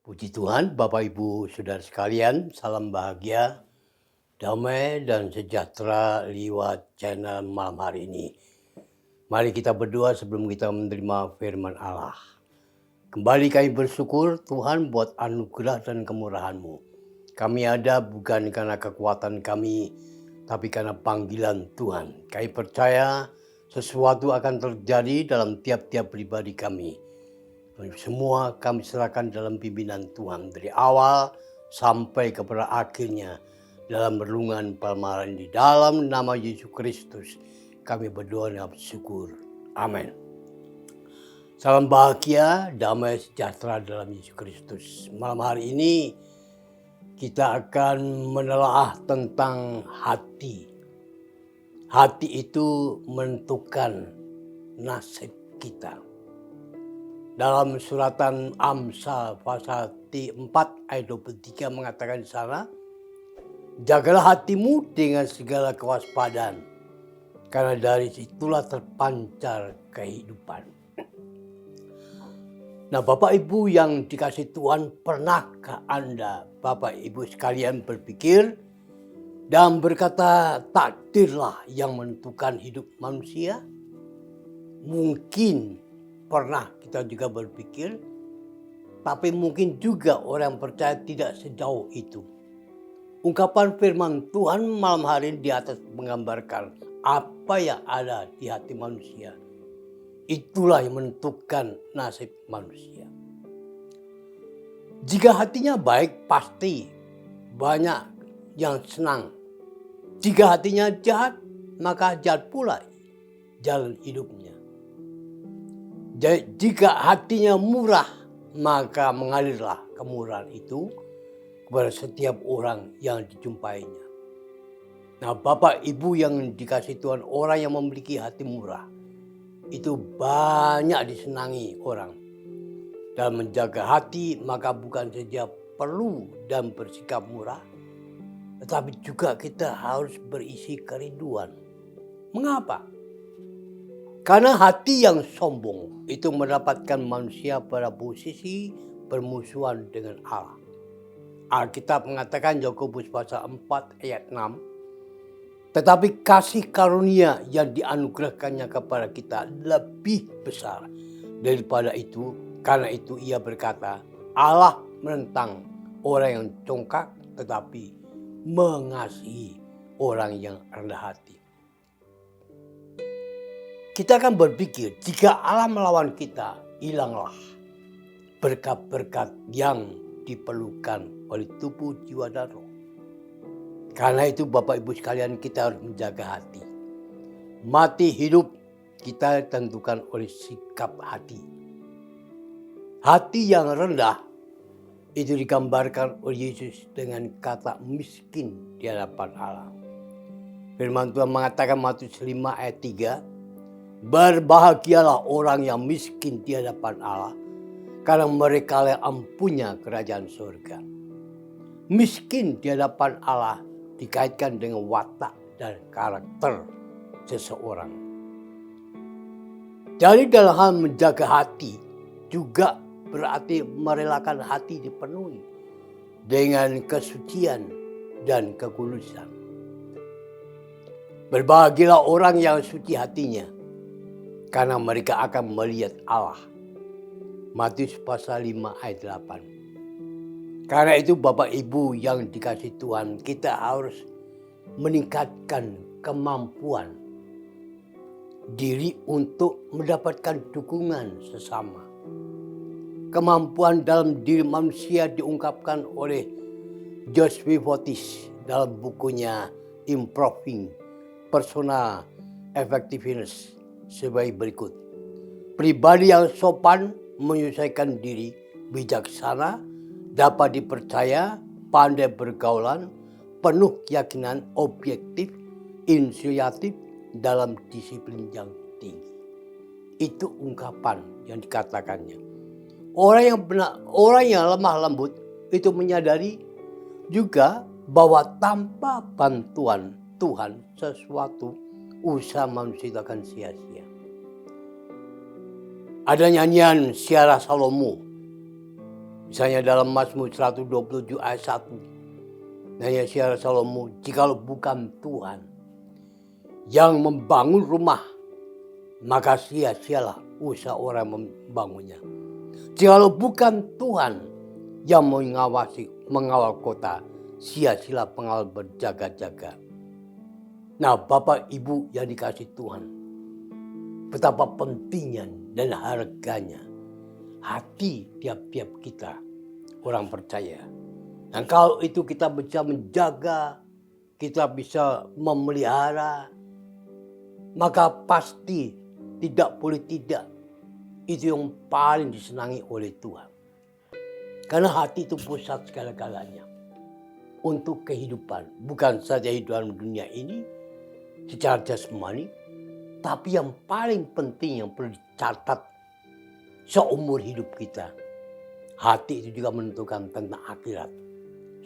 Puji Tuhan, Bapak Ibu Saudara sekalian, salam bahagia, damai dan sejahtera lewat channel malam hari ini. Mari kita berdoa sebelum kita menerima firman Allah. Kembali kami bersyukur Tuhan buat anugerah dan kemurahan-Mu. Kami ada bukan karena kekuatan kami, tapi karena panggilan Tuhan. Kami percaya sesuatu akan terjadi dalam tiap-tiap pribadi kami. Semua kami serahkan dalam pimpinan Tuhan dari awal sampai kepada akhirnya dalam renungan malam di dalam nama Yesus Kristus kami berdoa dan bersyukur. Amin. Salam bahagia, damai sejahtera dalam Yesus Kristus. Malam hari ini kita akan menelaah tentang hati. Hati itu menentukan nasib kita. Dalam suratan Amsal pasal 4 ayat 23 mengatakan di sana, jagalah hatimu dengan segala kewaspadaan, karena dari situlah terpancar kehidupan. Nah, Bapak Ibu yang dikasih Tuhan, pernahkah Anda, Bapak Ibu sekalian berpikir dan berkata takdirlah yang menentukan hidup manusia? Mungkin pernah kita juga berpikir, tapi mungkin juga orang percaya tidak sejauh itu. Ungkapan firman Tuhan malam hari ini di atas menggambarkan apa yang ada di hati manusia. Itulah yang menentukan nasib manusia. Jika hatinya baik, pasti banyak yang senang. Jika hatinya jahat, maka jahat pula jalan hidupnya. Jika hatinya murah, maka mengalirlah kemurahan itu kepada setiap orang yang dijumpainya. Nah, Bapak Ibu yang dikasih Tuhan, orang yang memiliki hati murah itu banyak disenangi orang. Dalam menjaga hati, maka bukan saja perlu dan bersikap murah, tetapi juga kita harus berisi kerinduan. Mengapa? Karena hati yang sombong itu mendapatkan manusia pada posisi bermusuhan dengan Allah. Alkitab mengatakan Yakobus pasal 4 ayat 6. Tetapi kasih karunia yang dianugerahkannya kepada kita lebih besar daripada itu. Karena itu ia berkata, Allah menentang orang yang congkak tetapi mengasihi orang yang rendah hati. Kita akan berpikir, jika Allah melawan kita, hilanglah berkat-berkat yang diperlukan oleh tubuh, jiwa, dan roh. Karena itu Bapak Ibu sekalian, kita harus menjaga hati. Mati hidup kita ditentukan oleh sikap hati. Hati yang rendah itu digambarkan oleh Yesus dengan kata miskin di hadapan Allah. Firman Tuhan mengatakan Matius 5 ayat 3. Berbahagialah orang yang miskin di hadapan Allah, karena mereka yang ampunnya kerajaan surga. Miskin di hadapan Allah dikaitkan dengan watak dan karakter seseorang. Jadi dalam hal menjaga hati juga berarti merelakan hati dipenuhi dengan kesucian dan kekulusan. Berbahagialah orang yang suci hatinya, karena mereka akan melihat Allah. Matius pasal 5 ayat 8. Karena itu Bapak Ibu yang dikasih Tuhan, kita harus meningkatkan kemampuan diri untuk mendapatkan dukungan sesama. Kemampuan dalam diri manusia diungkapkan oleh George W. Fortis dalam bukunya Improving Personal Effectiveness sebagai berikut. Pribadi yang sopan, menyesuaikan diri, bijaksana, dapat dipercaya, pandai bergaulan, penuh keyakinan, objektif, inisiatif dalam disiplin yang tinggi. Itu ungkapan yang dikatakannya. Orang yang lemah lembut itu menyadari juga bahwa tanpa bantuan Tuhan sesuatu usaha manusia itu akan sia-sia. Ada nyanyian Siara Salomo Misalnya dalam Mazmur 127 ayat 1. Nanya Siara Salomo, jikalau bukan Tuhan yang membangun rumah, maka sia-sialah usaha orang membangunnya. Jikalau bukan Tuhan yang mengawal kota, sia-sialah pengawal berjaga-jaga. Nah, Bapak Ibu yang dikasih Tuhan, betapa pentingnya dan harganya hati tiap-tiap kita orang percaya. Dan kalau itu kita bisa menjaga, kita bisa memelihara, maka pasti tidak boleh tidak. Itu yang paling disenangi oleh Tuhan. Karena hati itu pusat segala-galanya. Untuk kehidupan. Bukan saja hidup dalam dunia ini secara jasmani. Tapi yang paling penting yang perlu dicatat seumur hidup kita. Hati itu juga menentukan tentang akhirat.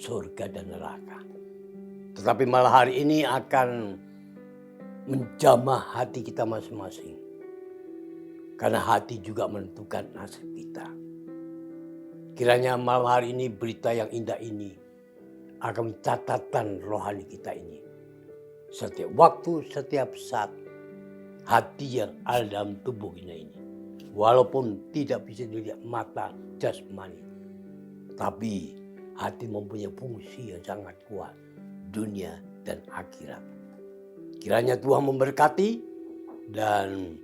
Surga dan neraka. Tetapi malah hari ini akan menjamah hati kita masing-masing. Karena hati juga menentukan nasib kita. Kiranya malam hari ini berita yang indah ini akan catatan rohani kita ini. Setiap waktu, setiap saat, hati yang ada dalam tubuh kita ini. Walaupun tidak bisa dilihat mata jasmani. Tapi hati mempunyai fungsi yang sangat kuat. Dunia dan akhirat. Kiranya Tuhan memberkati dan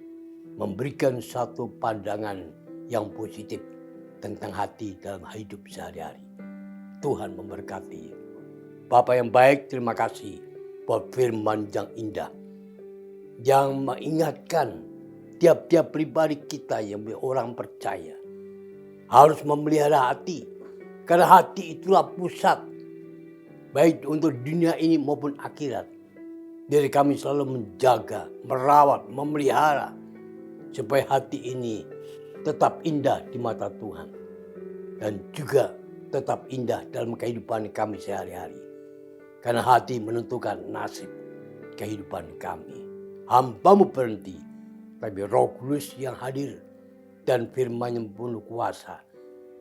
memberikan satu pandangan yang positif tentang hati dalam hidup sehari-hari. Tuhan memberkati. Bapa yang baik, terima kasih buat firman yang indah. Yang mengingatkan tiap-tiap pribadi kita yang orang percaya. Harus memelihara hati. Karena hati itulah pusat. Baik untuk dunia ini maupun akhirat. Jadi kami selalu menjaga, merawat, memelihara. Supaya hati ini tetap indah di mata Tuhan. Dan juga tetap indah dalam kehidupan kami sehari-hari. Karena hati menentukan nasib kehidupan kami. Hamba-Mu berhenti. Tapi Roh Kudus yang hadir dan firman yang penuh kuasa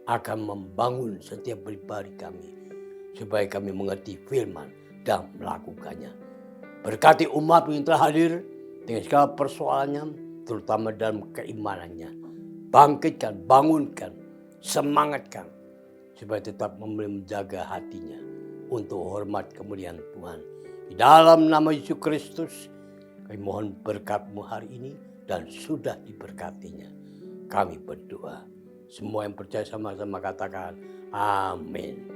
akan membangun setiap pribadi kami. Supaya kami mengerti firman dan melakukannya. Berkati umat yang telah hadir dengan segala persoalannya, terutama dalam keimanannya. Bangkitkan, bangunkan, semangatkan. Supaya tetap menjaga hatinya untuk hormat kemuliaan Tuhan. Di dalam nama Yesus Kristus, kami mohon berkat-Mu hari ini dan sudah diberkatinya. Kami berdoa. Semua yang percaya sama-sama katakan amin.